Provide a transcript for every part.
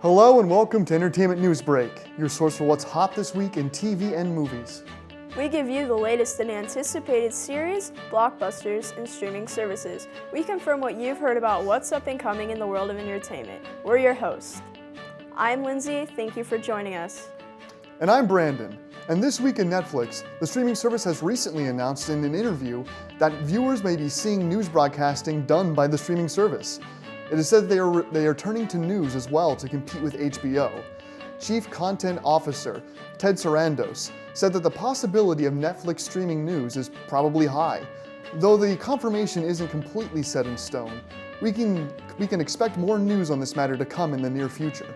Hello and welcome to Entertainment News Break, your source for what's hot this week in TV and movies. We give you the latest in anticipated series, blockbusters, and streaming services. We confirm what you've heard about what's up and coming in the world of entertainment. We're your hosts. I'm Lindsay, thank you for joining us. And I'm Brandon. And this week in Netflix, the streaming service has recently announced in an interview that viewers may be seeing news broadcasting done by the streaming service. It is said they are turning to news as well to compete with HBO. Chief Content Officer Ted Sarandos said that the possibility of Netflix streaming news is probably high. Though the confirmation isn't completely set in stone, we can expect more news on this matter to come in the near future.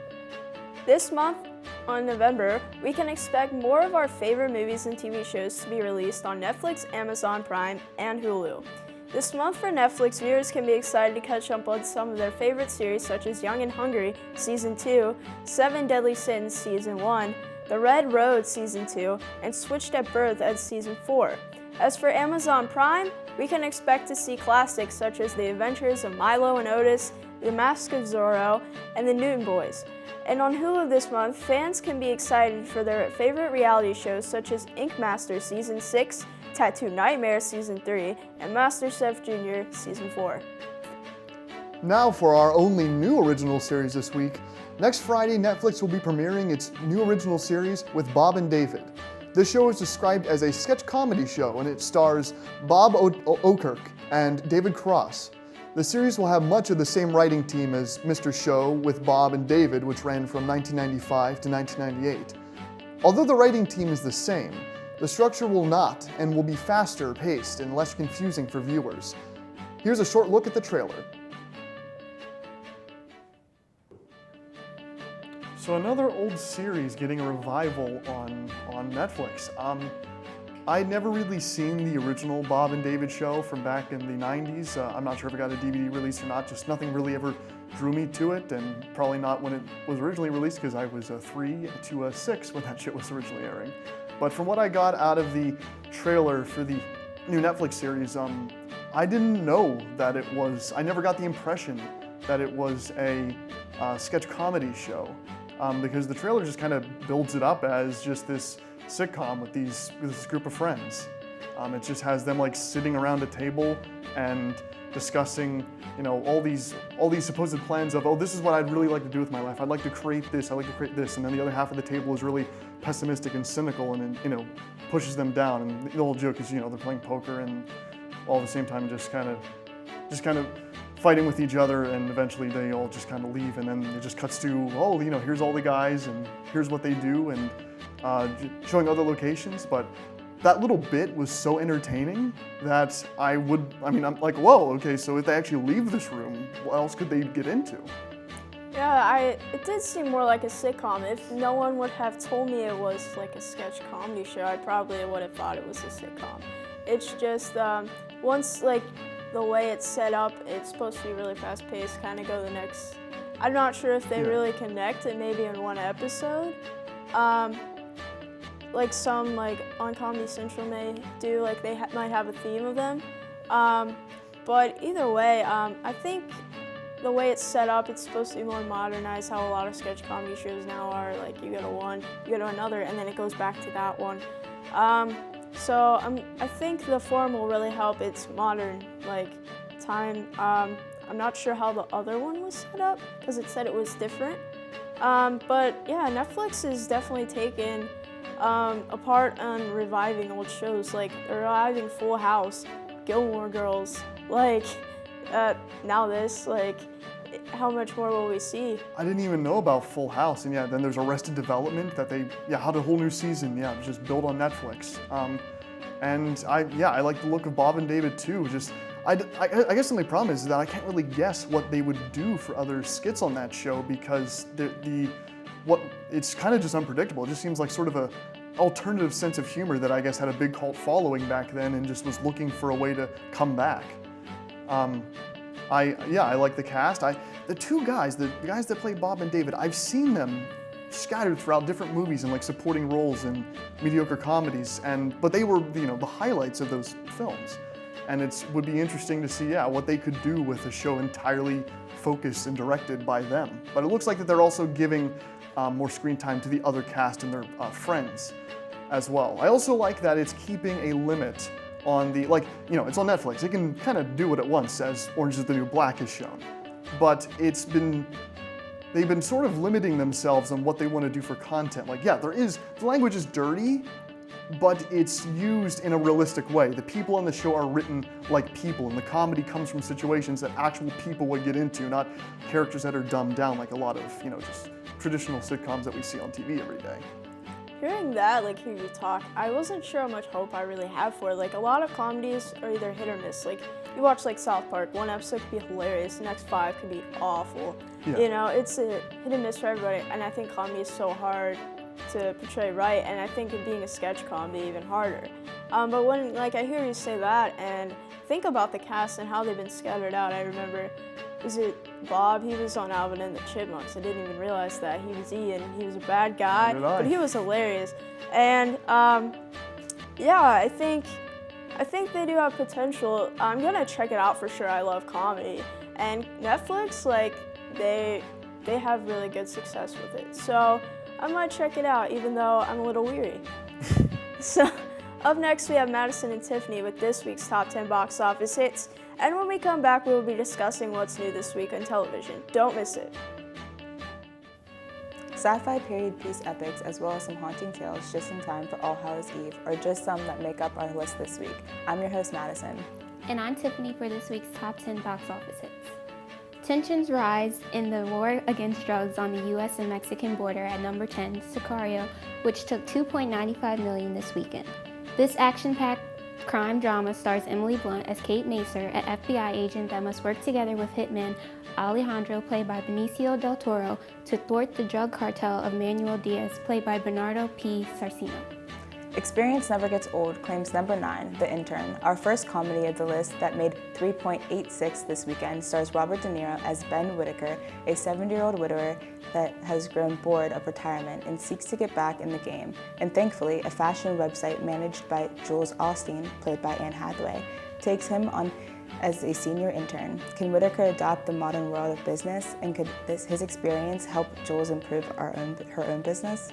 This month, on November, we can expect more of our favorite movies and TV shows to be released on Netflix, Amazon Prime, and Hulu. This month for Netflix, viewers can be excited to catch up on some of their favorite series such as Young and Hungry Season 2, 7 Deadly Sins Season 1, The Red Road Season 2, and Switched at Birth as Season 4. As for Amazon Prime, we can expect to see classics such as The Adventures of Milo and Otis, The Mask of Zorro, and The Newton Boys. And on Hulu this month, fans can be excited for their favorite reality shows such as Ink Master Season 6, Tattoo Nightmare Season 3, and MasterChef Junior Season 4. Now for our only new original series this week. Next Friday, Netflix will be premiering its new original series with Bob and David. This show is described as a sketch comedy show, and it stars Bob Odenkirk and David Cross. The series will have much of the same writing team as Mr. Show with Bob and David, which ran from 1995 to 1998. Although the writing team is the same, the structure will not, and will be faster paced and less confusing for viewers. Here's a short look at the trailer. So another old series getting a revival on Netflix. I'd never really seen the original Bob and David show from back in the 90s. I'm not sure if it got a DVD release or not, just nothing really ever drew me to it, and probably not when it was originally released because I was 3 to 6 when that shit was originally airing. But from what I got out of the trailer for the new Netflix series, I didn't know that it was, I never got the impression that it was a sketch comedy show, because the trailer just kind of builds it up as just this sitcom with this group of friends. It just has them like sitting around a table and discussing, all these supposed plans of, oh, this is what I'd really like to do with my life. I'd like to create this, I'd like to create this. And then the other half of the table is really pessimistic and cynical and, pushes them down. And the whole joke is, they're playing poker and all at the same time just kind of fighting with each other, and eventually they all just kind of leave, and then it just cuts to, oh, here's all the guys and here's what they do, and showing other locations. But that little bit was so entertaining that I'm like, whoa, okay, so if they actually leave this room, what else could they get into? Yeah, it did seem more like a sitcom. If no one would have told me it was like a sketch comedy show, I probably would have thought it was a sitcom. It's just, once like the way it's set up, it's supposed to be really fast-paced, kind of go the next. I'm not sure if they really connect it maybe in one episode. Like some on Comedy Central may do, like they might have a theme of them. But either way, I think the way it's set up, it's supposed to be more modernized, how a lot of sketch comedy shows now are. Like you go to one, you go to another, and then it goes back to that one. So I think the form will really help its modern time. I'm not sure how the other one was set up because it said it was different. But yeah, Netflix is definitely taking a part on reviving old shows. Like they're reviving Full House, Gilmore Girls. Now this, how much more will we see? I didn't even know about Full House, and then there's Arrested Development that they had a whole new season, just built on Netflix. And I like the look of Bob and David too. I guess the only problem is that I can't really guess what they would do for other skits on that show, because it's kind of just unpredictable. It just seems like sort of a alternative sense of humor that I guess had a big cult following back then and just was looking for a way to come back. I like the cast. The two guys, the guys that play Bob and David, I've seen them scattered throughout different movies and supporting roles in mediocre comedies, but they were the highlights of those films. And it would be interesting to see, what they could do with a show entirely focused and directed by them. But it looks like that they're also giving more screen time to the other cast and their friends as well. I also like that it's keeping a limit on the, it's on Netflix. It can kind of do what it wants, as Orange is the New Black is shown. But they've been sort of limiting themselves on what they want to do for content. The language is dirty, but it's used in a realistic way. The people on the show are written like people, and the comedy comes from situations that actual people would get into, not characters that are dumbed down like a lot of, just traditional sitcoms that we see on TV every day. Hearing that, hear you talk, I wasn't sure how much hope I really have for it. A lot of comedies are either hit or miss. You watch South Park, one episode could be hilarious, the next 5 could be awful. Yeah. It's a hit and miss for everybody, and I think comedy is so hard to portray right, and I think it being a sketch comedy even harder. But when I hear you say that and think about the cast and how they've been scattered out, I remember, was it Bob? He was on Alvin and the Chipmunks. I didn't even realize that he was Ian. He was a bad guy, but he was hilarious. And I think they do have potential. I'm gonna check it out for sure. I love comedy, and Netflix, they have really good success with it. So I might check it out, even though I'm a little weary. So up next, we have Madison and Tiffany with this week's Top 10 Box Office Hits. And when we come back, we will be discussing what's new this week on television. Don't miss it. Sci-fi period piece epics, as well as some haunting tales just in time for All Hallows Eve, are just some that make up our list this week. I'm your host, Madison. And I'm Tiffany for this week's Top 10 Box Office Hits. Tensions rise in the war against drugs on the U.S. and Mexican border at number 10, Sicario, which took $2.95 million this weekend. This action-packed crime drama stars Emily Blunt as Kate Macer, an FBI agent that must work together with hitman Alejandro, played by Benicio del Toro, to thwart the drug cartel of Manuel Diaz, played by Bernardo P. Sarcino. Experience Never Gets Old claims number 9, The Intern. Our first comedy of the list that made $3.86 this weekend stars Robert De Niro as Ben Whitaker, a 70-year-old widower that has grown bored of retirement and seeks to get back in the game. And thankfully, a fashion website managed by Jules Austin, played by Anne Hathaway, takes him on as a senior intern. Can Whitaker adopt the modern world of business, and could his experience help Jules improve her own business?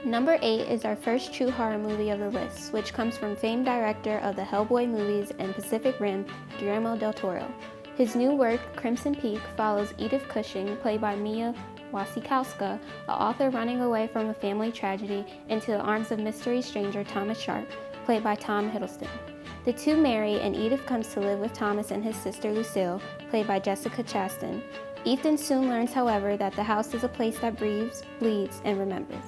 Number 8 is our first true horror movie of the list, which comes from famed director of the Hellboy movies and Pacific Rim, Guillermo del Toro. His new work, Crimson Peak, follows Edith Cushing, played by Mia Wasikowska, an author running away from a family tragedy into the arms of mystery stranger Thomas Sharp, played by Tom Hiddleston. The two marry, and Edith comes to live with Thomas and his sister Lucille, played by Jessica Chastain. Ethan soon learns, however, that the house is a place that breathes, bleeds, and remembers.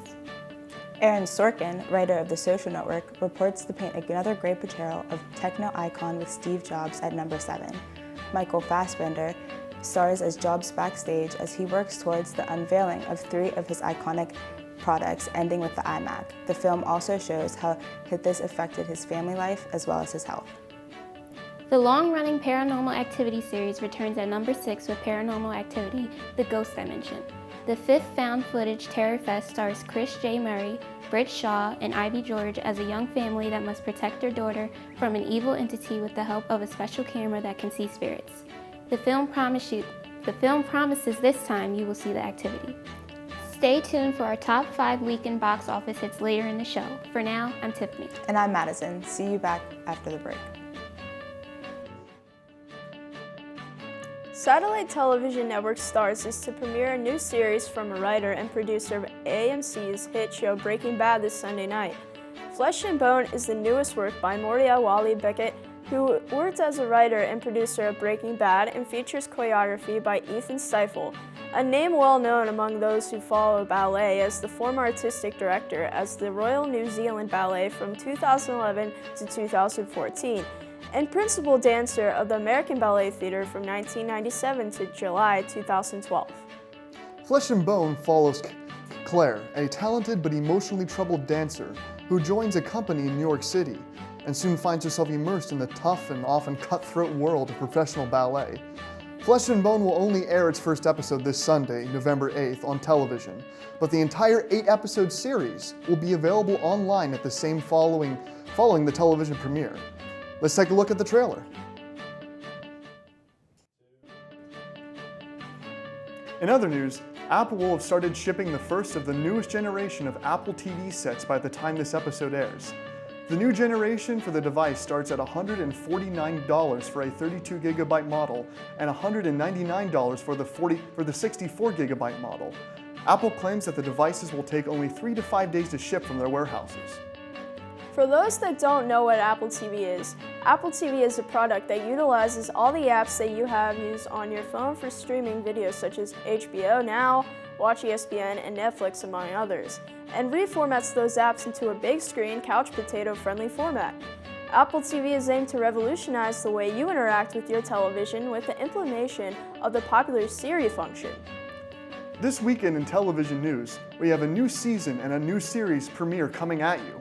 Aaron Sorkin, writer of The Social Network, reports to paint another great portrayal of techno icon with Steve Jobs at number 7. Michael Fassbender stars as Jobs backstage as he works towards the unveiling of 3 of his iconic products, ending with the iMac. The film also shows how this affected his family life as well as his health. The long-running Paranormal Activity series returns at number 6 with Paranormal Activity, The Ghost Dimension. The 5th found footage Terror Fest stars Chris J. Murray, Britt Shaw, and Ivy George as a young family that must protect their daughter from an evil entity with the help of a special camera that can see spirits. The film promises this time you will see the activity. Stay tuned for our top 5 weekend box office hits later in the show. For now, I'm Tiffany. And I'm Madison. See you back after the break. Satellite Television Network Starz is to premiere a new series from a writer and producer of AMC's hit show Breaking Bad this Sunday night. Flesh and Bone is the newest work by Moriah Wally Beckett, who worked as a writer and producer of Breaking Bad, and features choreography by Ethan Stiefel, a name well known among those who follow ballet as the former artistic director as the Royal New Zealand Ballet from 2011 to 2014. And principal dancer of the American Ballet Theatre from 1997 to July 2012. Flesh and Bone follows Claire, a talented but emotionally troubled dancer who joins a company in New York City and soon finds herself immersed in the tough and often cutthroat world of professional ballet. Flesh and Bone will only air its first episode this Sunday, November 8th, on television, but the entire 8-episode series will be available online at the same following the television premiere. Let's take a look at the trailer. In other news, Apple will have started shipping the first of the newest generation of Apple TV sets by the time this episode airs. The new generation for the device starts at $149 for a 32GB model and $199 for the 64GB model. Apple claims that the devices will take only 3 to 5 days to ship from their warehouses. For those that don't know what Apple TV is a product that utilizes all the apps that you have used on your phone for streaming videos such as HBO Now, Watch ESPN, and Netflix, among others, and reformats those apps into a big screen, couch potato friendly format. Apple TV is aimed to revolutionize the way you interact with your television with the implementation of the popular Siri function. This weekend in television news, we have a new season and a new series premiere coming at you.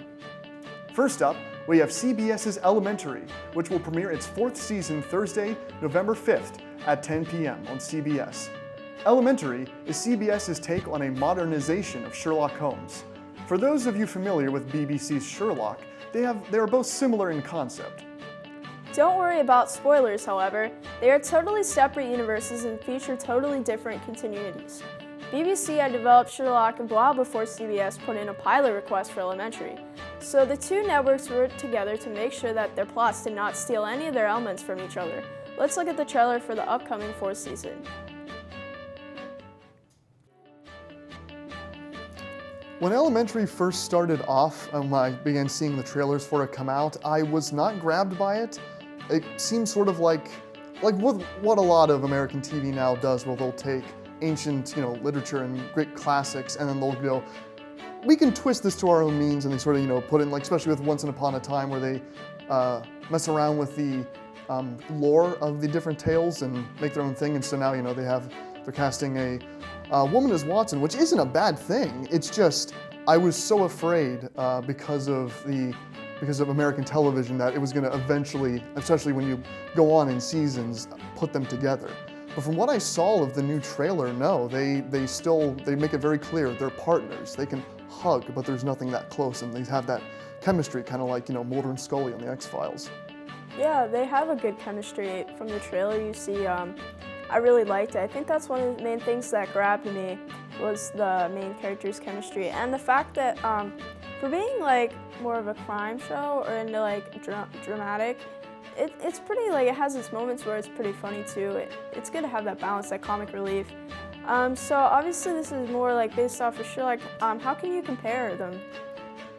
First up, we have CBS's Elementary, which will premiere its 4th season Thursday, November 5th at 10 p.m. on CBS. Elementary is CBS's take on a modernization of Sherlock Holmes. For those of you familiar with BBC's Sherlock, they are both similar in concept. Don't worry about spoilers, however. They are totally separate universes and feature totally different continuities. BBC had developed Sherlock a while before CBS put in a pilot request for Elementary. So the two networks worked together to make sure that their plots did not steal any of their elements from each other. Let's look at the trailer for the upcoming 4th season. When Elementary first started off, when I began seeing the trailers for it come out, I was not grabbed by it. It seems sort of like what a lot of American TV now does, where they'll take ancient, literature and great classics, and then they'll go, we can twist this to our own means, and they sort of, put in, like, especially with Once Upon a Time, where they mess around with the lore of the different tales and make their own thing. And so now, they're casting a woman as Watson, which isn't a bad thing. It's just, I was so afraid because of American television that it was going to eventually, especially when you go on in seasons, put them together. But from what I saw of the new trailer, no, they make it very clear they're partners. They can hug, but there's nothing that close, and they have that chemistry, kind of like, Mulder and Scully on the X-Files. Yeah, they have a good chemistry. From the trailer you see, I really liked it. I think that's one of the main things that grabbed me, was the main character's chemistry, and the fact that for being like more of a crime show or into like dramatic, it's pretty, like, it has its moments where it's pretty funny too. It's good to have that balance, that comic relief. So obviously this is more like based off of Sherlock. How can you compare them?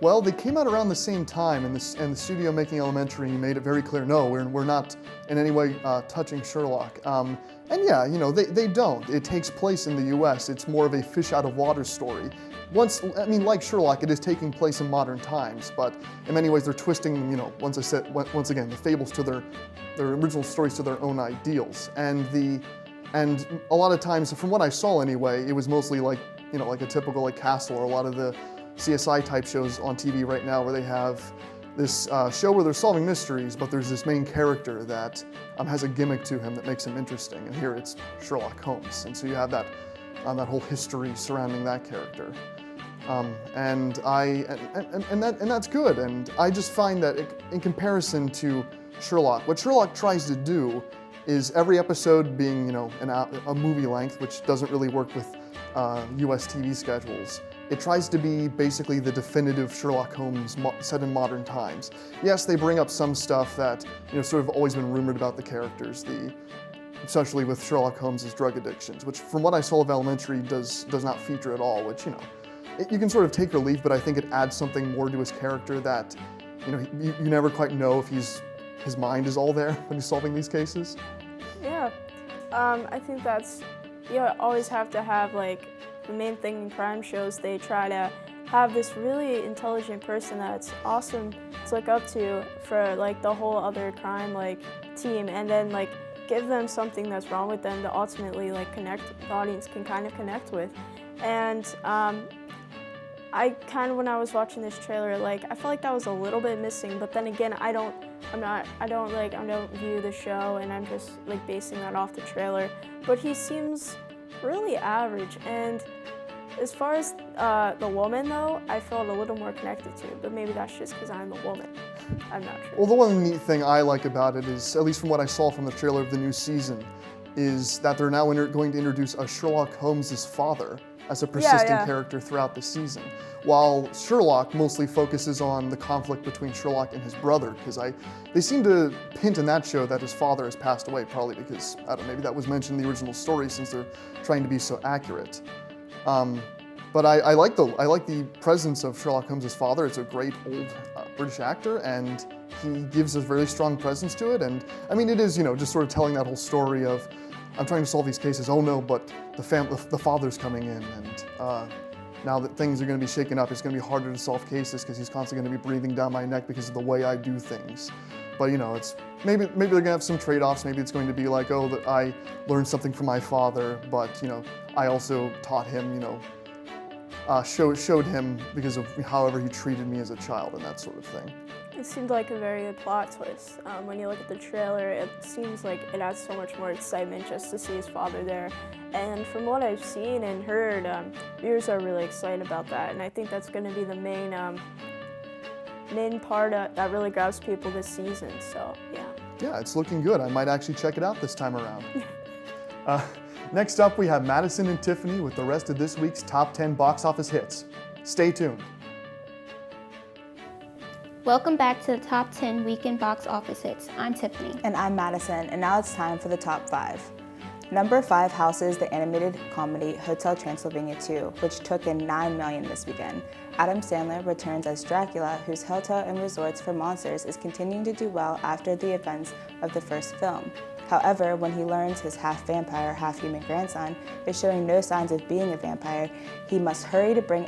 Well, they came out around the same time, and the studio making Elementary made it very clear, no, we're not in any way touching Sherlock. And yeah, they don't. It takes place in the US. It's more of a fish out of water story. Like Sherlock, it is taking place in modern times, but in many ways they're twisting, once again, the fables to their original stories to their own ideals. And a lot of times, from what I saw anyway, it was mostly like, like a typical like Castle or a lot of the CSI type shows on TV right now, where they have this show where they're solving mysteries, but there's this main character that has a gimmick to him that makes him interesting. And here it's Sherlock Holmes, and so you have that whole history surrounding that character. And that's good. And I just find that in comparison to Sherlock, what Sherlock tries to do is every episode being, a movie length, which doesn't really work with US TV schedules. It tries to be basically the definitive Sherlock Holmes set in modern times. Yes, they bring up some stuff that, sort of always been rumored about the characters, especially with Sherlock Holmes' drug addictions, which from what I saw of Elementary does not feature at all, which, you can sort of take or leave, but I think it adds something more to his character that, you never quite know if his mind is all there when he's solving these cases. Yeah, I think you always have to have, like, the main thing in crime shows. They try to have this really intelligent person that's awesome to look up to for, like, the whole other crime, like, team, and then, like, give them something that's wrong with them to ultimately, like, the audience can kind of connect with. And when I was watching this trailer, like, I felt like that was a little bit missing, but then again, I don't view the show, and I'm just, like, basing that off the trailer. But he seems really average, and as far as the woman, though, I felt a little more connected to, but maybe that's just because I'm a woman. I'm not sure. Well, the one neat thing I like about it is, at least from what I saw from the trailer of the new season, is that they're now going to introduce a Sherlock Holmes' father as a persistent character throughout the season, while Sherlock mostly focuses on the conflict between Sherlock and his brother, because they seem to hint in that show that his father has passed away, probably because, I don't know, maybe that was mentioned in the original story since they're trying to be so accurate. But I like the presence of Sherlock Holmes' father. It's a great old British actor, and he gives a very strong presence to it. And I mean, it is, just sort of telling that whole story of, I'm trying to solve these cases. Oh no, but the father's coming in, and now that things are going to be shaken up, it's going to be harder to solve cases because he's constantly going to be breathing down my neck because of the way I do things. But it's maybe they're going to have some trade-offs. Maybe it's going to be like, oh, that I learned something from my father, but I also taught him, showed him because of however he treated me as a child and that sort of thing. It seemed like a very good plot twist. When you look at the trailer, it seems like it adds so much more excitement just to see his father there. And from what I've seen and heard, viewers are really excited about that. And I think that's going to be the main part that really grabs people this season. So, yeah. Yeah, it's looking good. I might actually check it out this time around. Next up, we have Madison and Tiffany with the rest of this week's top 10 box office hits. Stay tuned. Welcome back to the top 10 weekend box office hits. I'm Tiffany. And I'm Madison, and now it's time for the top 5. Number 5 houses the animated comedy Hotel Transylvania 2, which took in $9 million this weekend. Adam Sandler returns as Dracula, whose Hotel and Resorts for Monsters is continuing to do well after the events of the first film. However, when he learns his half-vampire, half-human grandson is showing no signs of being a vampire, he must hurry to bring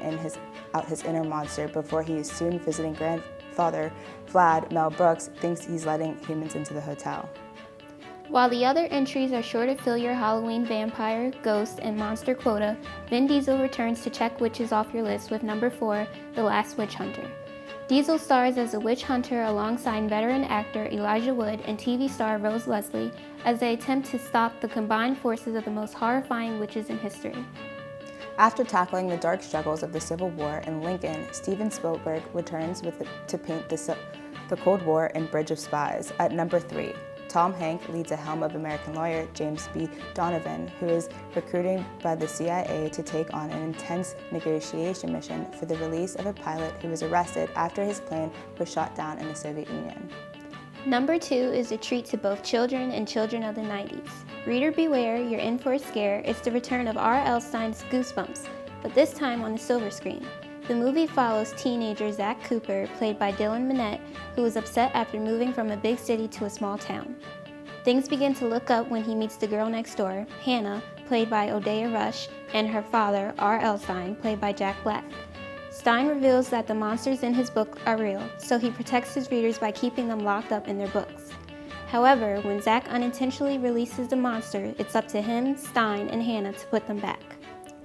out his inner monster before he is soon visiting grandfather Vlad. Mel Brooks thinks he's letting humans into the hotel. While the other entries are sure to fill your Halloween vampire, ghost, and monster quota, Vin Diesel returns to check witches off your list with number 4, The Last Witch Hunter. Diesel stars as a witch hunter alongside veteran actor Elijah Wood and TV star Rose Leslie as they attempt to stop the combined forces of the most horrifying witches in history. After tackling the dark struggles of the Civil War in Lincoln, Steven Spielberg returns to paint the Cold War in Bridge of Spies. At number 3, Tom Hanks leads a helm of American lawyer James B. Donovan, who is recruited by the CIA to take on an intense negotiation mission for the release of a pilot who was arrested after his plane was shot down in the Soviet Union. Number 2 is a treat to both children and children of the 90s. Reader beware, you're in for a scare. It's the return of R.L. Stine's Goosebumps, but this time on the silver screen. The movie follows teenager Zach Cooper, played by Dylan Minnette, who is upset after moving from a big city to a small town. Things begin to look up when he meets the girl next door, Hannah, played by Odeya Rush, and her father, R.L. Stine, played by Jack Black. Stine reveals that the monsters in his book are real, so he protects his readers by keeping them locked up in their books. However, when Zach unintentionally releases the monster, it's up to him, Stine, and Hannah to put them back.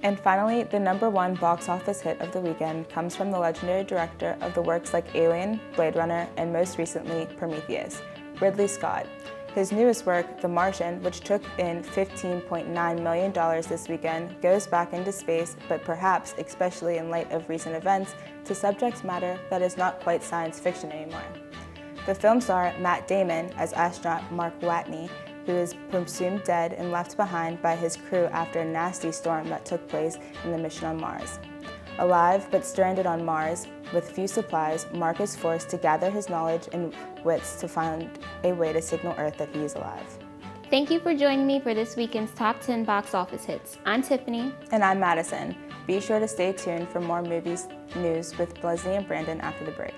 And finally, the number 1 box office hit of the weekend comes from the legendary director of the works like Alien, Blade Runner, and most recently, Prometheus, Ridley Scott. His newest work, The Martian, which took in $15.9 million this weekend, goes back into space, but perhaps, especially in light of recent events, to subject matter that is not quite science fiction anymore. The film star Matt Damon as astronaut Mark Watney, who is presumed dead and left behind by his crew after a nasty storm that took place in the mission on Mars. Alive but stranded on Mars, with few supplies, Mark is forced to gather his knowledge and wits to find a way to signal Earth that he is alive. Thank you for joining me for this weekend's top 10 box office hits. I'm Tiffany. And I'm Madison. Be sure to stay tuned for more movies news with Leslie and Brandon after the break.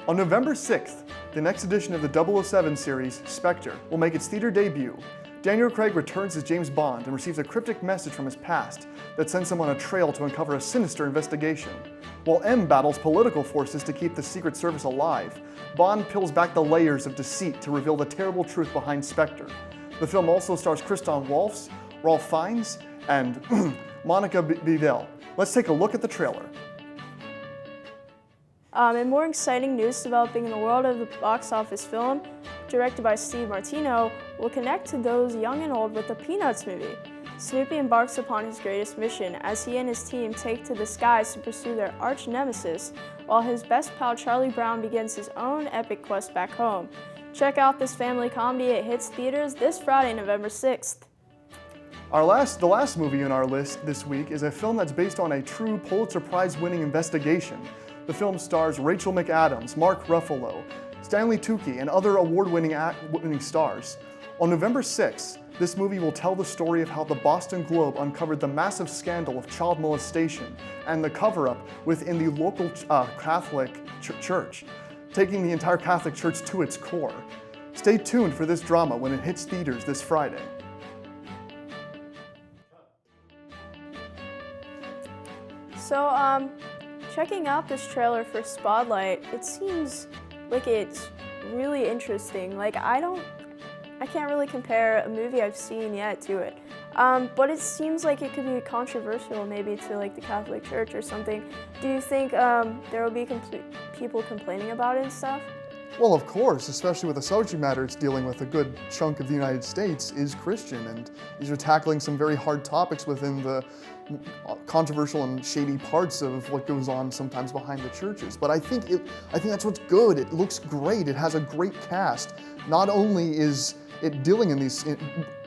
On November 6th, the next edition of the 007 series, Spectre, will make its theater debut. Daniel Craig returns as James Bond and receives a cryptic message from his past that sends him on a trail to uncover a sinister investigation. While M battles political forces to keep the Secret Service alive, Bond peels back the layers of deceit to reveal the terrible truth behind Spectre. The film also stars Christoph Waltz, Ralph Fiennes, and Monica Bedell. Let's take a look at the trailer. And more exciting news developing in the world of the box office film, directed by Steve Martino, will connect to those young and old with the Peanuts movie. Snoopy embarks upon his greatest mission as he and his team take to the skies to pursue their arch nemesis, while his best pal Charlie Brown begins his own epic quest back home. Check out this family comedy. It hits theaters this Friday, November 6th. The last movie on our list this week is a film that's based on a true Pulitzer Prize-winning investigation. The film stars Rachel McAdams, Mark Ruffalo, Stanley Tucci, and other award-winning stars. On November 6th, this movie will tell the story of how the Boston Globe uncovered the massive scandal of child molestation and the cover-up within the local Catholic church, taking the entire Catholic Church to its core. Stay tuned for this drama when it hits theaters this Friday. So, checking out this trailer for Spotlight, it seems like it's really interesting. Like, I can't really compare a movie I've seen yet to it. But it seems like it could be controversial maybe to like the Catholic Church or something. Do you think there will be people complaining about it and stuff? Well, of course, especially with the subject matter it's dealing with. A good chunk of the United States is Christian, and these are tackling some very hard topics within the controversial and shady parts of what goes on sometimes behind the churches. But I think that's what's good. It looks great. It has a great cast. Not only is it dealing in these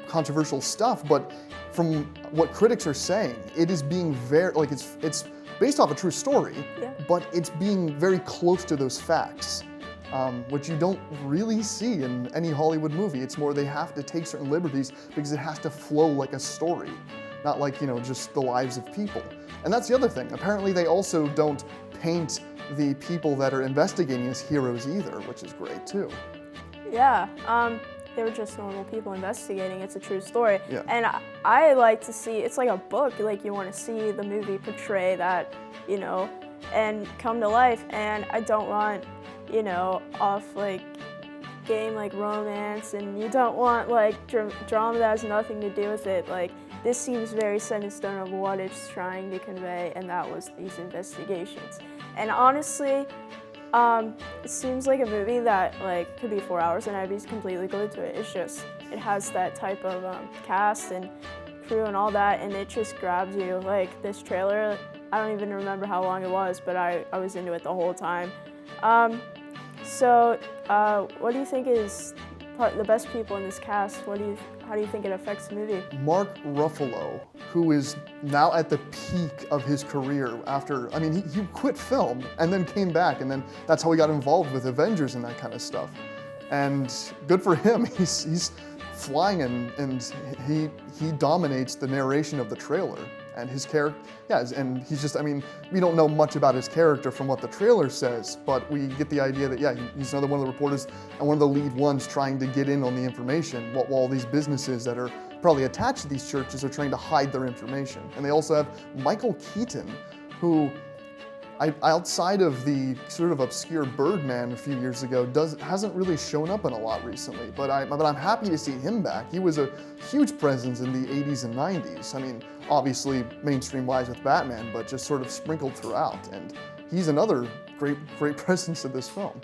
controversial stuff, but from what critics are saying, it is being very, like, it's based off a true story, yeah, but it's being very close to those facts. Which you don't really see in any Hollywood movie. It's more they have to take certain liberties because it has to flow like a story, not like, just the lives of people. And that's the other thing. Apparently they also don't paint the people that are investigating as heroes either, which is great too. Yeah, they were just normal people investigating. It's a true story. Yeah. And I like to see, it's like a book, like you want to see the movie portray that, and come to life. And I don't want, off like game like romance, and you don't want like drama that has nothing to do with it. Like, this seems very set in stone of what it's trying to convey, and that was these investigations. And honestly, it seems like a movie that like could be 4 hours and I'd be completely glued to it. It's just, it has that type of cast and crew and all that, and it just grabs you. Like this trailer, I don't even remember how long it was, but I was into it the whole time. So, what do you think is the best people in this cast? How do you think it affects the movie? Mark Ruffalo, who is now at the peak of his career after, he quit film and then came back, and then that's how he got involved with Avengers and that kind of stuff. And good for him, he's flying, and he dominates the narration of the trailer. And his character, and he's just, we don't know much about his character from what the trailer says, but we get the idea that, he's another one of the reporters and one of the lead ones trying to get in on the information, while these businesses that are probably attached to these churches are trying to hide their information. And they also have Michael Keaton, who, outside of the sort of obscure Birdman a few years ago, hasn't really shown up in a lot recently. But I'm happy to see him back. He was a huge presence in the 80s and 90s. Obviously mainstream-wise with Batman, but just sort of sprinkled throughout. And he's another great presence of this film.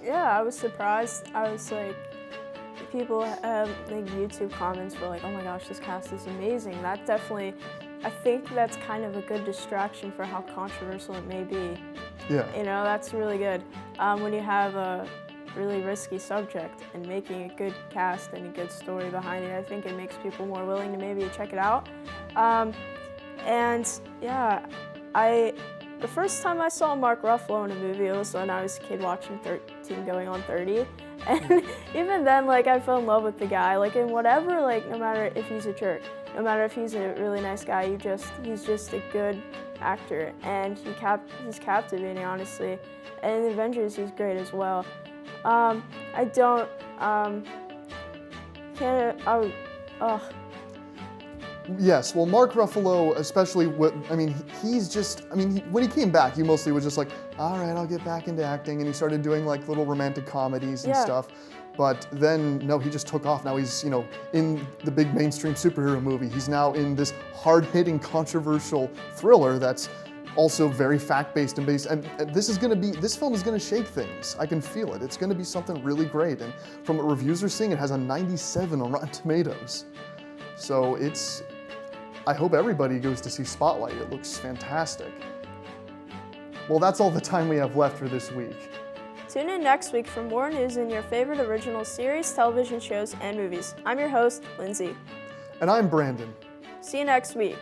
Yeah, I was surprised. I was like, people have like YouTube comments were like, "Oh my gosh, this cast is amazing." That definitely, I think that's kind of a good distraction for how controversial it may be. Yeah. That's really good. When you have a really risky subject and making a good cast and a good story behind it, I think it makes people more willing to maybe check it out. And yeah, the first time I saw Mark Ruffalo in a movie, it was when I was a kid watching 13 going on 30. And even then, like, I fell in love with the guy. Like, in whatever, like, no matter if he's a jerk, no matter if he's a really nice guy, he's just a good actor, and he's captivating, honestly. And in Avengers, he's great as well. Yes, well, Mark Ruffalo, especially, when he came back, he mostly was just like, all right, I'll get back into acting, and he started doing like little romantic comedies and stuff. But then, no, he just took off. Now he's, in the big mainstream superhero movie. He's now in this hard-hitting, controversial thriller that's also very fact-based and based. And this film is gonna shake things. I can feel it. It's gonna be something really great. And from what reviews are seeing, it has a 97 on Rotten Tomatoes. So I hope everybody goes to see Spotlight. It looks fantastic. Well, that's all the time we have left for this week. Tune in next week for more news in your favorite original series, television shows, and movies. I'm your host, Lindsay. And I'm Brandon. See you next week.